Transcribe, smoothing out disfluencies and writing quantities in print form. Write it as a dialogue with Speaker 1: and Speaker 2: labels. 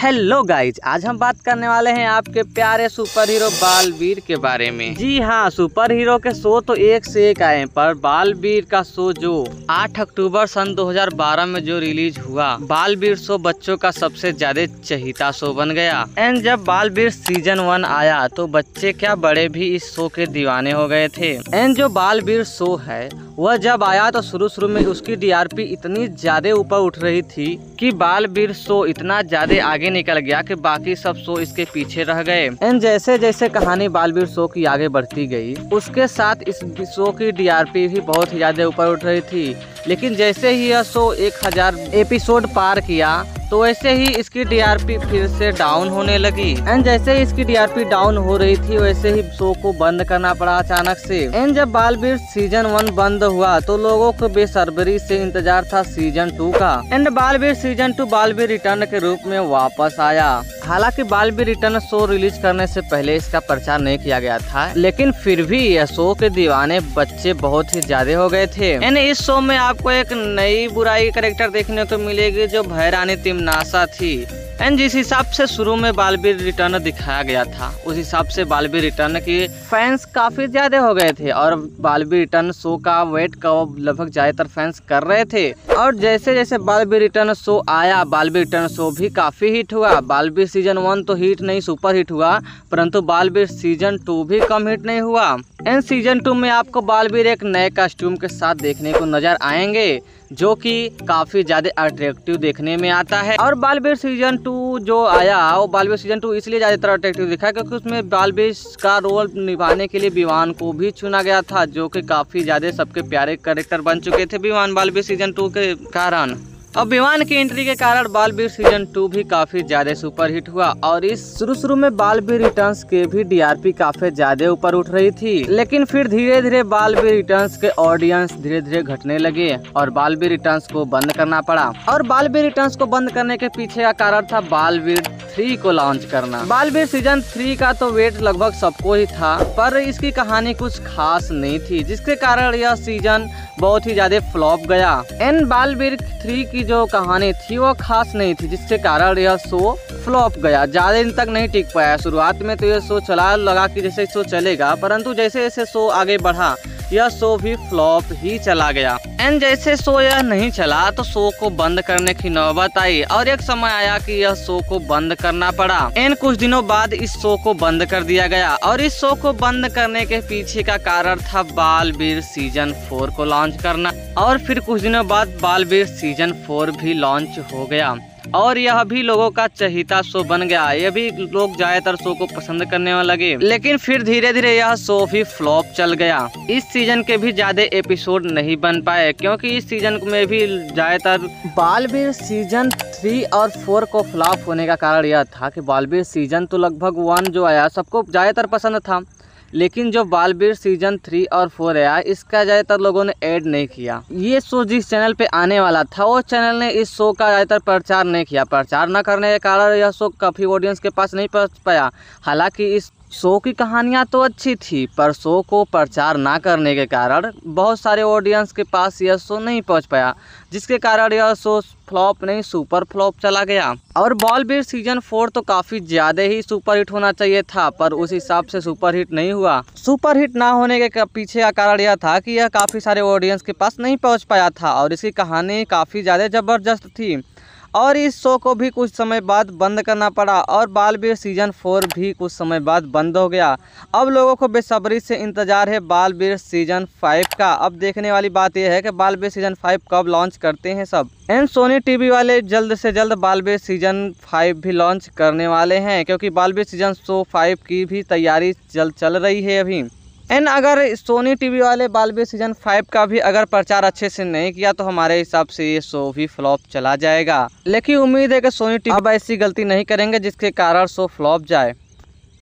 Speaker 1: Hello guys, आज हम बात करने वाले हैं आपके प्यारे सुपर हीरो बालवीर के बारे में। जी हाँ, सुपर हीरो के शो तो एक से एक आए, पर बालवीर का शो जो 8 अक्टूबर सन 2012 में जो रिलीज हुआ, बालवीर शो बच्चों का सबसे ज्यादा चहीता शो बन गया। एंड जब बालवीर सीजन 1 आया तो बच्चे क्या बड़े भी इस शो के दीवाने हो गए थे। एंड जो बालवीर शो है वह जब आया तो शुरू में उसकी DRP इतनी ज्यादा ऊपर उठ रही थी कि बालवीर शो इतना ज्यादा आगे निकल गया कि बाकी सब शो इसके पीछे रह गए। एंड जैसे जैसे कहानी बालवीर शो की आगे बढ़ती गई, उसके साथ इस शो की DRP भी बहुत ही ज्यादा ऊपर उठ रही थी। लेकिन जैसे ही यह शो 1000 एपिसोड पार किया तो वैसे ही इसकी DRP फिर से डाउन होने लगी। एंड जैसे ही इसकी DRP डाउन हो रही थी वैसे ही शो को बंद करना पड़ा अचानक से। एंड जब बालवीर सीजन 1 बंद हुआ तो लोगों को बेसब्री से इंतजार था सीजन 2 का। And Baalveer season 2 Baalveer return के रूप में वापस आया। हालांकि बालवीर रिटर्न शो रिलीज करने से पहले इसका प्रचार नहीं किया गया था, लेकिन फिर भी यह शो के दीवाने बच्चे बहुत ही ज्यादा हो गए थे। एंड इस शो में आपको एक नई बुराई कैरेक्टर देखने को मिलेगी जो भैरानी तिमनासा थी। एंड जिस हिसाब से शुरू में बालवीर रिटर्न दिखाया गया था उस हिसाब से बालवीर रिटर्न के फैंस काफी ज्यादा हो गए थे और बालवीर रिटर्न शो का वेट का लगभग ज्यादातर फैंस कर रहे थे। और जैसे जैसे बालवीर रिटर्न शो आया, बालवीर रिटर्न शो भी काफी हिट हुआ। बालवीर सीजन 1 तो हिट नहीं, सुपर हिट हुआ, परंतु बालवीर सीजन 2 भी कम हिट नहीं हुआ। एंड सीजन 2 में आपको बालवीर एक नए कॉस्ट्यूम के साथ देखने को नजर आएंगे जो कि काफी ज्यादा अट्रैक्टिव देखने में आता है। और बालवीर सीजन 2 जो आया वो बालवीर सीजन 2 इसलिए ज्यादातर अट्रैक्टिव दिखा क्योंकि उसमें बालवीर का रोल निभाने के लिए विवान को भी चुना गया था, जो कि काफी ज्यादा सबके प्यारे कैरेक्टर बन चुके थे विवान बालवीर सीजन 2 के कारण। अब विवान की एंट्री के कारण बालवीर सीजन 2 भी काफी ज्यादा सुपर हिट हुआ। और इस शुरू में बालवीर रिटर्न्स के भी DRP काफी ज्यादा ऊपर उठ रही थी, लेकिन फिर धीरे धीरे बालवीर रिटर्न्स के ऑडियंस धीरे धीरे घटने लगे और बालवीर रिटर्न्स को बंद करना पड़ा। और बालवीर रिटर्न्स को बंद करने के पीछे का कारण था बालवीर 3 को लॉन्च करना। बालवीर सीजन 3 का तो वेट लगभग सबको ही था, पर इसकी कहानी कुछ खास नहीं थी, जिसके कारण यह सीजन बहुत ही ज्यादा फ्लॉप गया। एंड बालवीर 3 की जो कहानी थी वो खास नहीं थी, जिसके कारण यह शो फ्लॉप गया, ज्यादा दिन तक नहीं टिक पाया। शुरुआत में तो यह शो चला लगा कि जैसे शो चलेगा, परंतु जैसे जैसे शो आगे बढ़ा यह शो भी फ्लॉप ही चला गया। एंड जैसे शो यह नहीं चला तो शो को बंद करने की नौबत आई और एक समय आया कि यह शो को बंद करना पड़ा। एंड कुछ दिनों बाद इस शो को बंद कर दिया गया और इस शो को बंद करने के पीछे का कारण था बालवीर सीजन 4 को लॉन्च करना। और फिर कुछ दिनों बाद बालवीर सीजन 4 भी लॉन्च हो गया और यह भी लोगों का चहीता शो बन गया। यह भी लोग ज्यादातर शो को पसंद करने लगे, लेकिन फिर धीरे धीरे यह शो भी फ्लॉप चल गया। इस सीजन के भी ज्यादा एपिसोड नहीं बन पाए क्योंकि इस सीजन में भी ज्यादातर बालवीर सीजन 3 और 4 को फ्लॉप होने का कारण यह था कि बालवीर सीजन तो लगभग 1 जो आया सबको ज्यादातर पसंद था, लेकिन जो बालवीर सीजन 3 और 4 आया इसका ज्यादातर लोगों ने ऐड नहीं किया। ये शो जिस चैनल पे आने वाला था वो चैनल ने इस शो का ज्यादातर प्रचार नहीं किया। प्रचार न करने के कारण यह शो काफी ऑडियंस के पास नहीं पहुंच पाया। हालांकि इस शो की कहानियां तो अच्छी थी, पर शो को प्रचार ना करने के कारण बहुत सारे ऑडियंस के पास यह शो नहीं पहुंच पाया, जिसके कारण यह शो फ्लॉप नहीं सुपर फ्लॉप चला गया। और बालवीर सीजन 4 तो काफी ज्यादा ही सुपर हिट होना चाहिए था, पर उस हिसाब से सुपर हिट नहीं हुआ। सुपर हिट ना होने के पीछे का कारण यह था कि यह काफी सारे ऑडियंस के पास नहीं पहुंच पाया था और इसकी कहानी काफी ज्यादा जबरदस्त थी। और इस शो को भी कुछ समय बाद बंद करना पड़ा और बालवीर सीजन 4 भी कुछ समय बाद बंद हो गया। अब लोगों को बेसब्री से इंतजार है बालवीर सीजन 5 का। अब देखने वाली बात यह है कि बालवीर सीजन 5 कब लॉन्च करते हैं सब। एंड सोनी टीवी वाले जल्द से जल्द बालवीर सीजन 5 भी लॉन्च करने वाले हैं, क्योंकि बालवीर सीजन 5 की भी तैयारी चल रही है अभी। एंड अगर सोनी टीवी वाले बालवीर सीजन 5 का भी अगर प्रचार अच्छे से नहीं किया तो हमारे हिसाब से ये शो भी फ्लॉप चला जाएगा। लेकिन उम्मीद है कि सोनी टीवी अब ऐसी गलती नहीं करेंगे जिसके कारण शो फ्लॉप जाए।